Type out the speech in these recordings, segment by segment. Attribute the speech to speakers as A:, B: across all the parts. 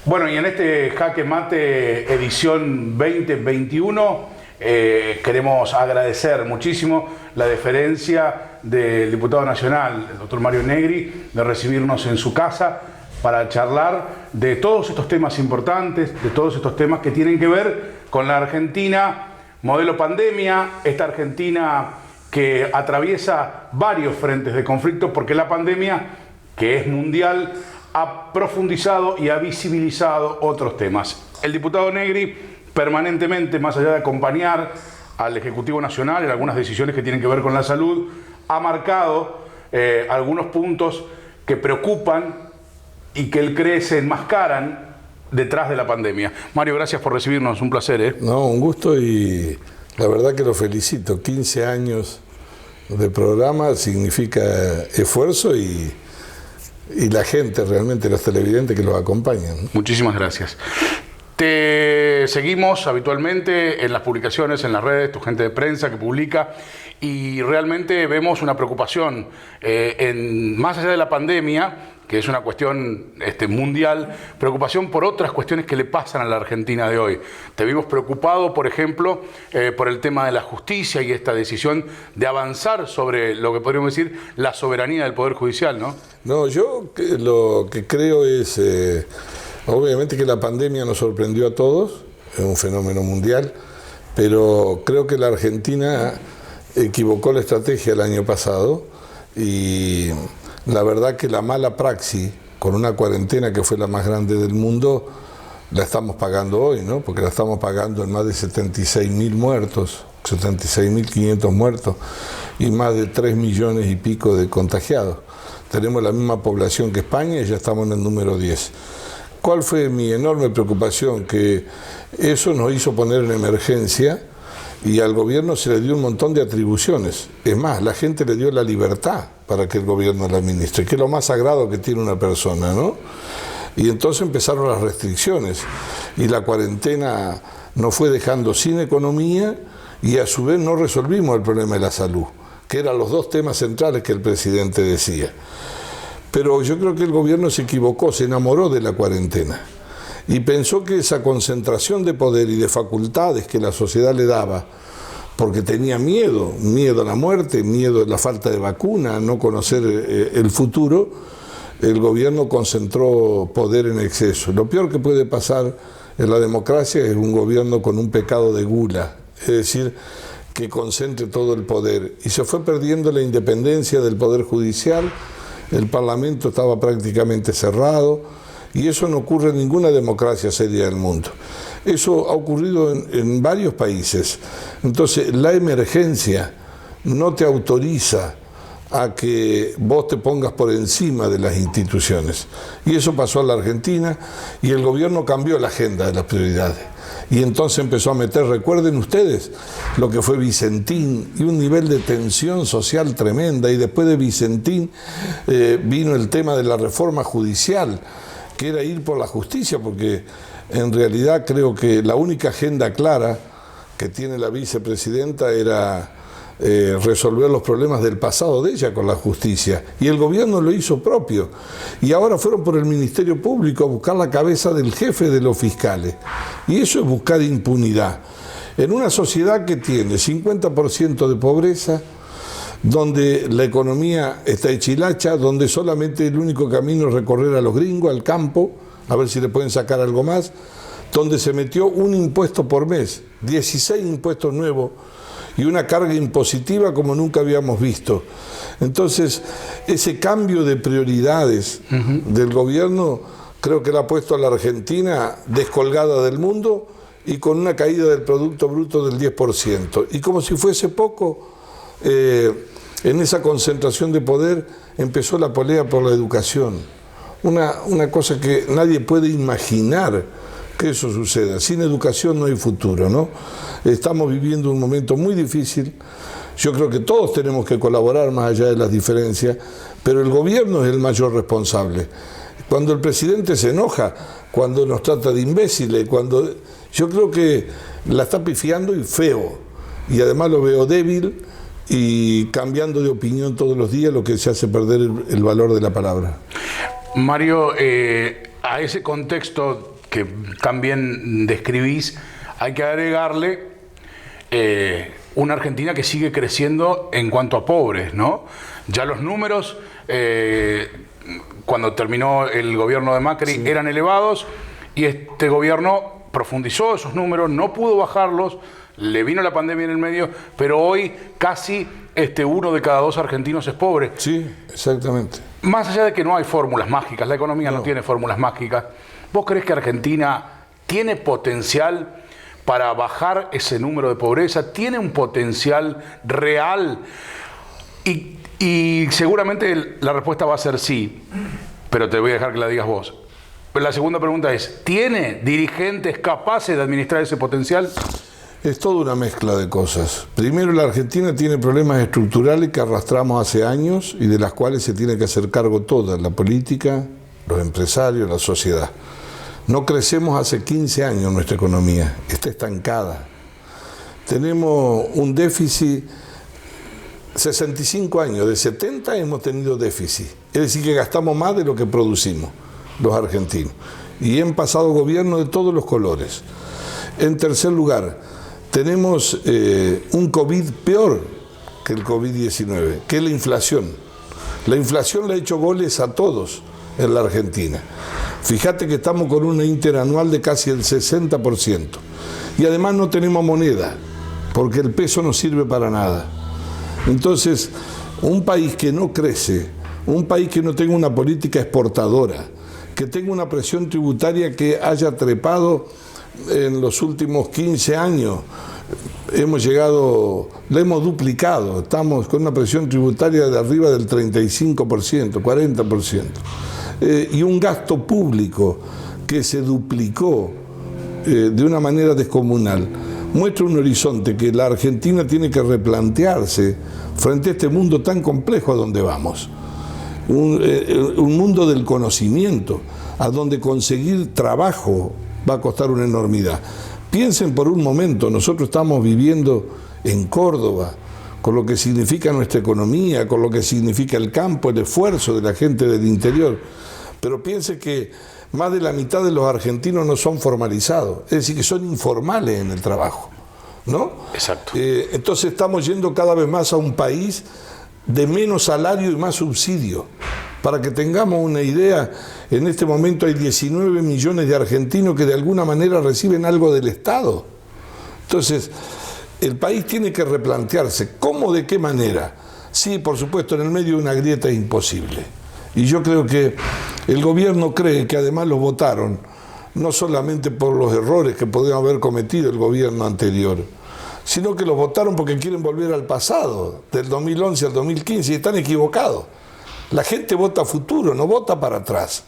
A: Bueno, y en este Jaque Mate edición 2021 queremos agradecer muchísimo la deferencia del diputado nacional, el doctor Mario Negri, de recibirnos en su casa para charlar de todos estos temas importantes, de todos estos temas que tienen que ver con la Argentina modelo pandemia, esta Argentina que atraviesa varios frentes de conflicto, porque la pandemia, que es mundial, ha profundizado y ha visibilizado otros temas. El diputado Negri permanentemente, más allá de acompañar al Ejecutivo Nacional en algunas decisiones que tienen que ver con la salud, ha marcado algunos puntos que preocupan y que él cree se enmascaran detrás de la pandemia. Mario, gracias por recibirnos, un placer.
B: No, un gusto y la verdad que lo felicito. 15 años de programa significa esfuerzo y la gente, realmente los televidentes que los acompañan.
A: Muchísimas gracias. Te seguimos habitualmente en las publicaciones, en las redes, tu gente de prensa que publica, y realmente vemos una preocupación más allá de la pandemia, que es una cuestión mundial, preocupación por otras cuestiones que le pasan a la Argentina de hoy. Te vimos preocupado, por ejemplo, por el tema de la justicia y esta decisión de avanzar sobre lo que podríamos decir la soberanía del Poder Judicial, ¿no?
B: No, yo lo que creo es, obviamente que la pandemia nos sorprendió a todos, es un fenómeno mundial, pero creo que la Argentina equivocó la estrategia el año pasado y la verdad que la mala praxis, con una cuarentena que fue la más grande del mundo, la estamos pagando hoy, ¿no? Porque la estamos pagando en más de 76.000 muertos, 76.500 muertos y más de 3 millones y pico de contagiados. Tenemos la misma población que España y ya estamos en el número 10. ¿Cuál fue mi enorme preocupación? Que eso nos hizo poner en emergencia y al gobierno se le dio un montón de atribuciones. Es más, la gente le dio la libertad para que el gobierno la administre, que es lo más sagrado que tiene una persona, ¿no? Y entonces empezaron las restricciones y la cuarentena nos fue dejando sin economía y a su vez no resolvimos el problema de la salud, que eran los dos temas centrales que el presidente decía. Pero yo creo que el gobierno se equivocó, se enamoró de la cuarentena y pensó que esa concentración de poder y de facultades que la sociedad le daba, porque tenía miedo a la muerte, miedo a la falta de vacuna, no conocer el futuro, el gobierno concentró poder en exceso. Lo peor que puede pasar en la democracia es un gobierno con un pecado de gula, es decir, que concentre todo el poder. Y se fue perdiendo la independencia del Poder Judicial, el Parlamento estaba prácticamente cerrado, y eso no ocurre en ninguna democracia seria del mundo. Eso ha ocurrido en varios países. Entonces, la emergencia no te autoriza a que vos te pongas por encima de las instituciones. Y eso pasó en la Argentina y el gobierno cambió la agenda de las prioridades. Y entonces empezó a meter, recuerden ustedes, lo que fue Vicentín y un nivel de tensión social tremenda. Y después de Vicentín vino el tema de la reforma judicial, que era ir por la justicia, porque en realidad creo que la única agenda clara que tiene la vicepresidenta era resolver los problemas del pasado de ella con la justicia, y el gobierno lo hizo propio, y ahora fueron por el Ministerio Público a buscar la cabeza del jefe de los fiscales, y eso es buscar impunidad en una sociedad que tiene 50% de pobreza, donde la economía está hechilacha, donde solamente el único camino es recorrer a los gringos, al campo, a ver si le pueden sacar algo más, donde se metió un impuesto por mes, 16 impuestos nuevos y una carga impositiva como nunca habíamos visto. Entonces, ese cambio de prioridades del gobierno creo que le ha puesto a la Argentina descolgada del mundo y con una caída del Producto Bruto del 10%. Y como si fuese poco, en esa concentración de poder empezó la pelea por la educación. Una cosa que nadie puede imaginar que eso suceda. Sin educación no hay futuro, ¿no? Estamos viviendo un momento muy difícil. Yo creo que todos tenemos que colaborar más allá de las diferencias, pero el gobierno es el mayor responsable. Cuando el presidente se enoja, cuando nos trata de imbéciles, yo creo que la está pifiando y feo. Y además lo veo débil y cambiando de opinión todos los días, lo que se hace perder el valor de la palabra.
A: Mario, a ese contexto que tan bien describís, hay que agregarle una Argentina que sigue creciendo en cuanto a pobres, ¿no? Ya los números, cuando terminó el gobierno de Macri, eran elevados, y este gobierno profundizó esos números, no pudo bajarlos, le vino la pandemia en el medio, pero hoy casi 1 de cada 2 argentinos es pobre.
B: Sí, exactamente.
A: Más allá de que no hay fórmulas mágicas, la economía no tiene fórmulas mágicas, ¿vos creés que Argentina tiene potencial para bajar ese número de pobreza? ¿Tiene un potencial real? Y seguramente la respuesta va a ser sí, pero te voy a dejar que la digas vos. Pero la segunda pregunta es, ¿tiene dirigentes capaces de administrar ese potencial?
B: Es toda una mezcla de cosas. Primero, la Argentina tiene problemas estructurales que arrastramos hace años y de las cuales se tiene que hacer cargo toda, la política, los empresarios, la sociedad. No crecemos hace 15 años nuestra economía, está estancada. Tenemos un déficit, 65 años, de 70 hemos tenido déficit. Es decir, que gastamos más de lo que producimos los argentinos. Y han pasado gobiernos de todos los colores. En tercer lugar, tenemos un COVID peor que el COVID-19, que es la inflación. La inflación le ha hecho goles a todos en la Argentina. Fíjate que estamos con una interanual de casi el 60%. Y además no tenemos moneda, porque el peso no sirve para nada. Entonces, un país que no crece, un país que no tenga una política exportadora, que tenga una presión tributaria que haya trepado en los últimos 15 años, la hemos duplicado, estamos con una presión tributaria de arriba del 35%, 40%, y un gasto público que se duplicó de una manera descomunal. Muestra un horizonte que la Argentina tiene que replantearse frente a este mundo tan complejo a donde vamos. Un mundo del conocimiento, a donde conseguir trabajo va a costar una enormidad. Piensen por un momento, nosotros estamos viviendo en Córdoba, con lo que significa nuestra economía, con lo que significa el campo, el esfuerzo de la gente del interior. Pero piensen que más de la mitad de los argentinos no son formalizados, es decir, que son informales en el trabajo, ¿no?
A: Exacto.
B: Entonces estamos yendo cada vez más a un país de menos salario y más subsidio. Para que tengamos una idea, en este momento hay 19 millones de argentinos que de alguna manera reciben algo del Estado. Entonces, el país tiene que replantearse, ¿cómo, de qué manera? Sí, por supuesto, en el medio de una grieta es imposible. Y yo creo que el gobierno cree que además los votaron, no solamente por los errores que podían haber cometido el gobierno anterior, sino que los votaron porque quieren volver al pasado, del 2011 al 2015, y están equivocados. La gente vota a futuro, no vota para atrás.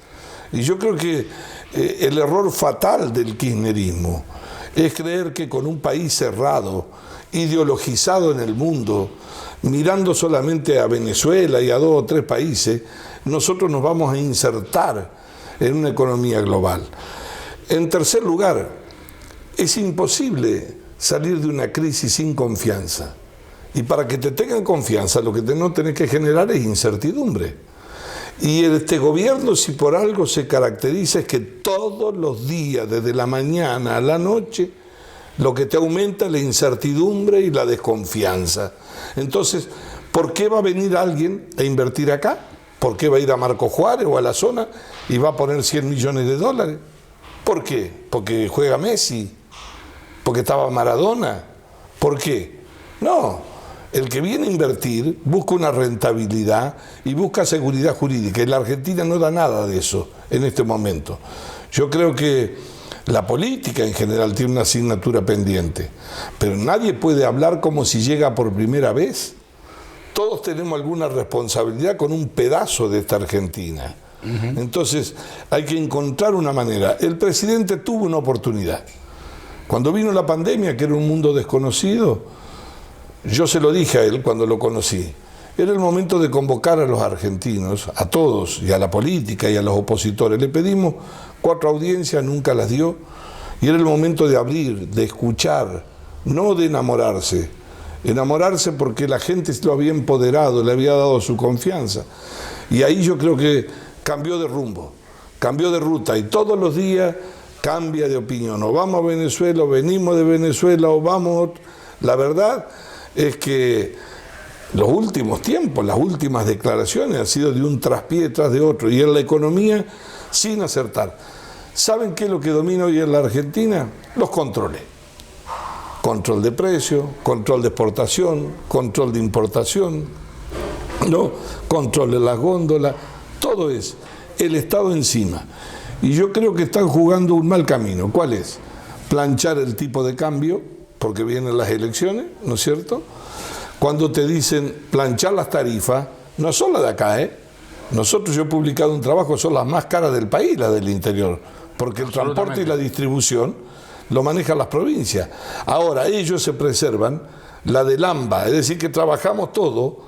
B: Y yo creo que el error fatal del kirchnerismo es creer que con un país cerrado, ideologizado en el mundo, mirando solamente a Venezuela y a 2 o 3 países, nosotros nos vamos a insertar en una economía global. En tercer lugar, es imposible salir de una crisis sin confianza. Y para que te tengan confianza, lo que no tenés que generar es incertidumbre. Y este gobierno, si por algo se caracteriza, es que todos los días, desde la mañana a la noche, lo que te aumenta es la incertidumbre y la desconfianza. Entonces, ¿por qué va a venir alguien a invertir acá? ¿Por qué va a ir a Marco Juárez o a la zona y va a poner 100 millones de dólares? ¿Por qué? ¿Porque juega Messi? ¿Porque estaba Maradona? ¿Por qué? No. El que viene a invertir busca una rentabilidad y busca seguridad jurídica. Y la Argentina no da nada de eso en este momento. Yo creo que la política en general tiene una asignatura pendiente, pero nadie puede hablar como si llega por primera vez. Todos tenemos alguna responsabilidad con un pedazo de esta Argentina. Entonces hay que encontrar una manera. El presidente tuvo una oportunidad. Cuando vino la pandemia, que era un mundo desconocido, yo se lo dije a él cuando lo conocí. Era el momento de convocar a los argentinos, a todos, y a la política y a los opositores. Le pedimos 4 audiencias, nunca las dio. Y era el momento de abrir, de escuchar, no de enamorarse. Enamorarse porque la gente lo había empoderado, le había dado su confianza. Y ahí yo creo que cambió de rumbo, cambió de ruta. Y todos los días cambia de opinión. O vamos a Venezuela, o venimos de Venezuela, o vamos... La verdad es que los últimos tiempos, las últimas declaraciones han sido de un traspié tras de otro, y en la economía sin acertar. ¿Saben qué es lo que domina hoy en la Argentina? Los controles. Control de precio, control de exportación, control de importación, ¿no? Control de las góndolas, todo es el Estado encima. Y yo creo que están jugando un mal camino. ¿Cuál es? Planchar el tipo de cambio, porque vienen las elecciones, ¿no es cierto? Cuando te dicen planchar las tarifas, no son las de acá, ¿eh? Nosotros, yo he publicado un trabajo, son las más caras del país, las del interior, porque el transporte y la distribución lo manejan las provincias. Ahora, ellos se preservan la del AMBA, es decir, que trabajamos todo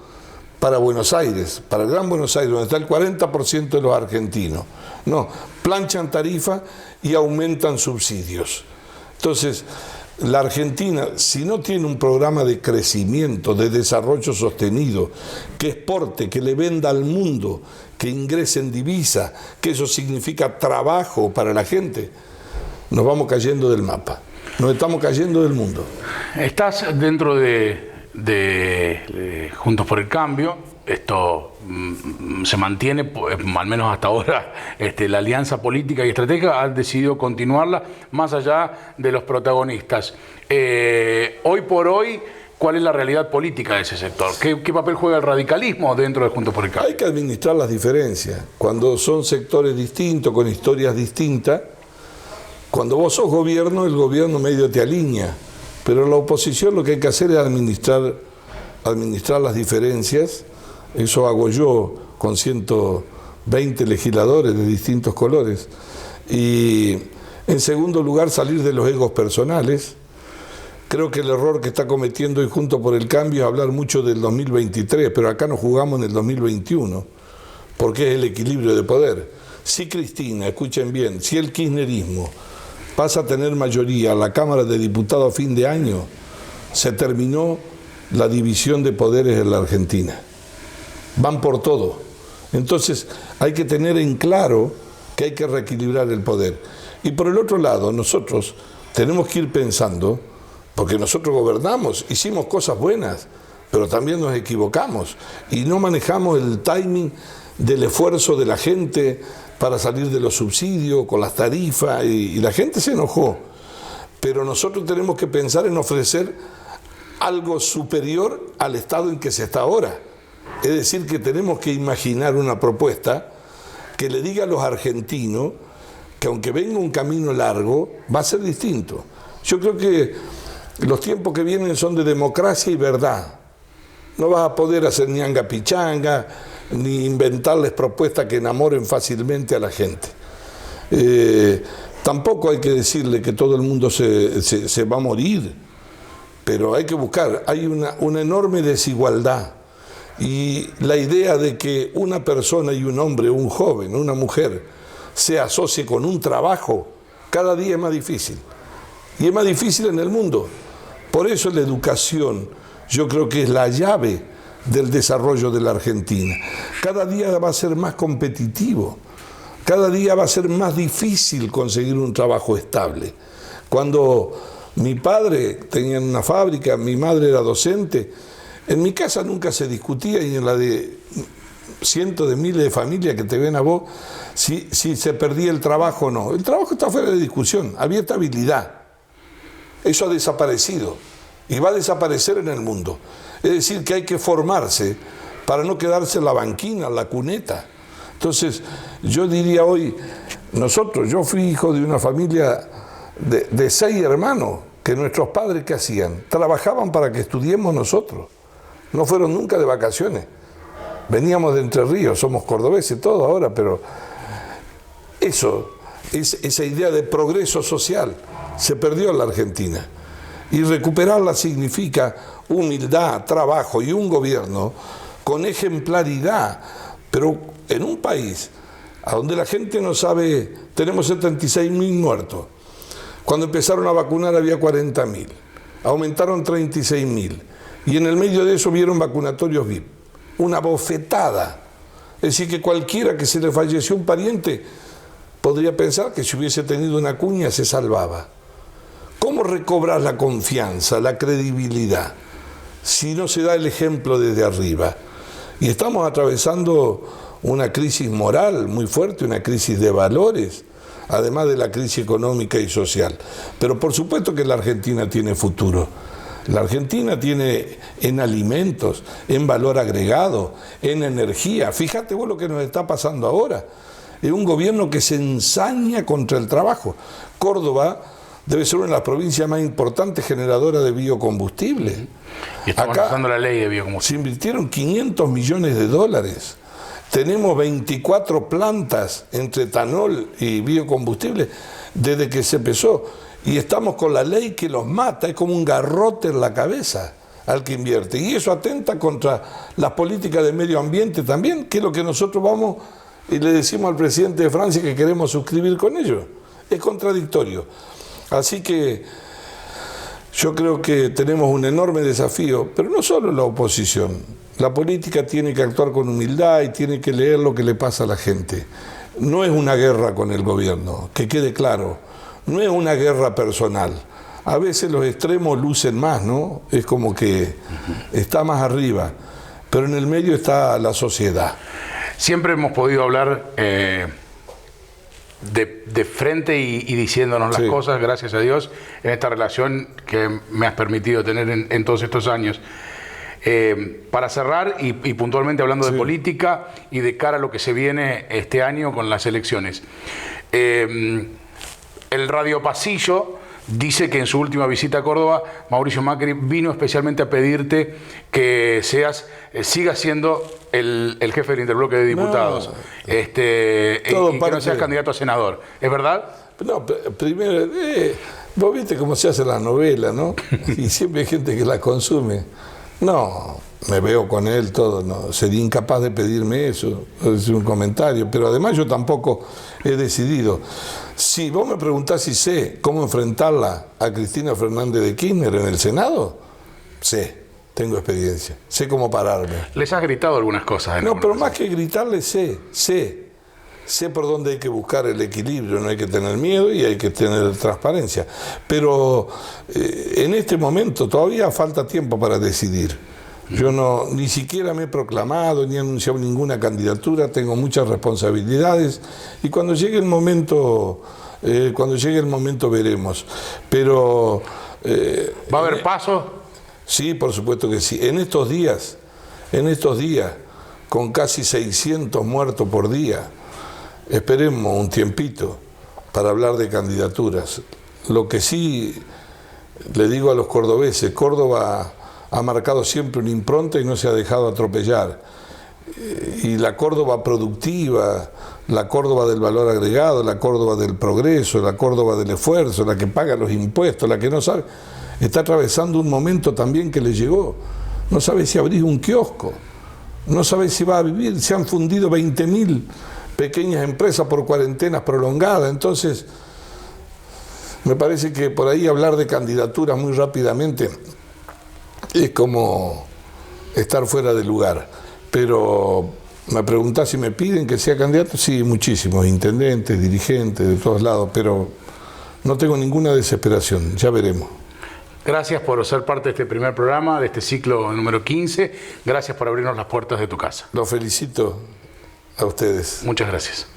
B: para Buenos Aires, para el Gran Buenos Aires, donde está el 40% de los argentinos. No, planchan tarifas y aumentan subsidios. Entonces, la Argentina, si no tiene un programa de crecimiento, de desarrollo sostenido, que exporte, que le venda al mundo, que ingrese en divisa, que eso significa trabajo para la gente, nos vamos cayendo del mapa, nos estamos cayendo del mundo. Estás dentro de
A: Juntos por el Cambio, esto se mantiene, al menos hasta ahora, la alianza política y estratégica han decidido continuarla más allá de los protagonistas. Hoy por hoy, ¿cuál es la realidad política de ese sector? ¿Qué papel juega el radicalismo dentro de Juntos por el Cambio?
B: Hay que administrar las diferencias. Cuando son sectores distintos, con historias distintas, cuando vos sos gobierno, el gobierno medio te alinea. Pero la oposición lo que hay que hacer es administrar las diferencias. Eso hago yo con 120 legisladores de distintos colores. Y en segundo lugar, salir de los egos personales. Creo que el error que está cometiendo hoy Juntos por el Cambio es hablar mucho del 2023, pero acá nos jugamos en el 2021, porque es el equilibrio de poder. Si Cristina, escuchen bien, si el kirchnerismo pasa a tener mayoría a la Cámara de Diputados a fin de año, se terminó la división de poderes en la Argentina. Van por todo. Entonces hay que tener en claro que hay que reequilibrar el poder. Y por el otro lado, nosotros tenemos que ir pensando, porque nosotros gobernamos, hicimos cosas buenas, pero también nos equivocamos y no manejamos el timing del esfuerzo de la gente para salir de los subsidios, con las tarifas, y la gente se enojó. Pero nosotros tenemos que pensar en ofrecer algo superior al estado en que se está ahora. Es decir, que tenemos que imaginar una propuesta que le diga a los argentinos que aunque venga un camino largo, va a ser distinto. Yo creo que los tiempos que vienen son de democracia y verdad. No vas a poder hacer ñanga pichanga, ni inventarles propuestas que enamoren fácilmente a la gente. Tampoco hay que decirle que todo el mundo se va a morir, pero hay que buscar. Hay una enorme desigualdad, y la idea de que una persona y un hombre, un joven, una mujer, se asocie con un trabajo, cada día es más difícil. Y es más difícil en el mundo. Por eso la educación, yo creo que es la llave del desarrollo de la Argentina. Cada día va a ser más competitivo, cada día va a ser más difícil conseguir un trabajo estable. Cuando mi padre tenía una fábrica, mi madre era docente, en mi casa nunca se discutía, y en la de cientos de miles de familias que te ven a vos, si se perdía el trabajo o no. El trabajo está fuera de discusión, había estabilidad. Eso ha desaparecido y va a desaparecer en el mundo. Es decir, que hay que formarse para no quedarse en la banquina, en la cuneta. Entonces, yo diría hoy, yo fui hijo de una familia de 6 hermanos, que nuestros padres, ¿qué hacían? Trabajaban para que estudiemos nosotros. No fueron nunca de vacaciones. Veníamos de Entre Ríos, somos cordobeses todos ahora, pero esa idea de progreso social se perdió en la Argentina. Y recuperarla significa humildad, trabajo y un gobierno con ejemplaridad. Pero en un país a donde la gente no sabe, tenemos 76.000 muertos. Cuando empezaron a vacunar había 40.000, aumentaron 36.000. Y en el medio de eso vieron vacunatorios VIP. Una bofetada. Es decir, que cualquiera que se le falleció un pariente podría pensar que si hubiese tenido una cuña se salvaba. ¿Cómo recobrar la confianza, la credibilidad, si no se da el ejemplo desde arriba? Y estamos atravesando una crisis moral muy fuerte, una crisis de valores, además de la crisis económica y social. Pero por supuesto que la Argentina tiene futuro. La Argentina tiene en alimentos, en valor agregado, en energía. Fíjate vos lo que nos está pasando ahora. Es un gobierno que se ensaña contra el trabajo. Córdoba debe ser una de las provincias más importantes generadoras de biocombustible.
A: Y estamos usando la ley de biocombustible.
B: Se invirtieron 500 millones de dólares. Tenemos 24 plantas entre etanol y biocombustible desde que se empezó. Y estamos con la ley que los mata, es como un garrote en la cabeza al que invierte. Y eso atenta contra las políticas de medio ambiente también, que es lo que nosotros vamos y le decimos al presidente de Francia que queremos suscribir con ellos. Es contradictorio. Así que yo creo que tenemos un enorme desafío, pero no solo la oposición. La política tiene que actuar con humildad y tiene que leer lo que le pasa a la gente. No es una guerra con el gobierno, que quede claro. No es una guerra personal. A veces los extremos lucen más, ¿no? Es como que está más arriba, pero en el medio está la sociedad.
A: Siempre hemos podido hablar de frente y diciéndonos las cosas, gracias a Dios, en esta relación que me has permitido tener en todos estos años. Para cerrar y puntualmente hablando de política y de cara a lo que se viene este año con las elecciones. El Radio Pasillo dice que en su última visita a Córdoba, Mauricio Macri vino especialmente a pedirte que sigas siendo el jefe del interbloque de diputados, y que no seas candidato a senador. ¿Es verdad?
B: No, primero, vos viste cómo se hace la novela, ¿no? Y siempre hay gente que la consume. No, me veo con él todo, no, sería incapaz de pedirme eso, es un comentario, pero además yo tampoco he decidido. Si vos me preguntás si sé cómo enfrentarla a Cristina Fernández de Kirchner en el Senado, sé, tengo experiencia, sé cómo pararme.
A: Les has gritado algunas cosas.
B: No, pero más que gritarle sé por dónde hay que buscar el equilibrio, no hay que tener miedo y hay que tener transparencia. Pero en este momento todavía falta tiempo para decidir. Yo ni siquiera me he proclamado ni he anunciado ninguna candidatura, tengo muchas responsabilidades y cuando llegue el momento veremos. Pero
A: ¿va a haber paso?
B: Sí, por supuesto que sí. En estos días, con casi 600 muertos por día, esperemos un tiempito para hablar de candidaturas. Lo que sí le digo a los cordobeses, Córdoba ha marcado siempre una impronta y no se ha dejado atropellar. Y la Córdoba productiva, la Córdoba del valor agregado, la Córdoba del progreso, la Córdoba del esfuerzo, la que paga los impuestos, la que no sabe, está atravesando un momento también que le llegó. No sabe si abrir un kiosco, no sabe si va a vivir, se han fundido 20.000 pequeñas empresas por cuarentenas prolongadas. Entonces, me parece que por ahí hablar de candidaturas muy rápidamente es como estar fuera de lugar. Pero me preguntás si me piden que sea candidato, sí, muchísimos, intendentes, dirigentes, de todos lados, pero no tengo ninguna desesperación, ya veremos.
A: Gracias por ser parte de este primer programa, de este ciclo número 15. Gracias por abrirnos las puertas de tu casa.
B: Los felicito a ustedes.
A: Muchas gracias.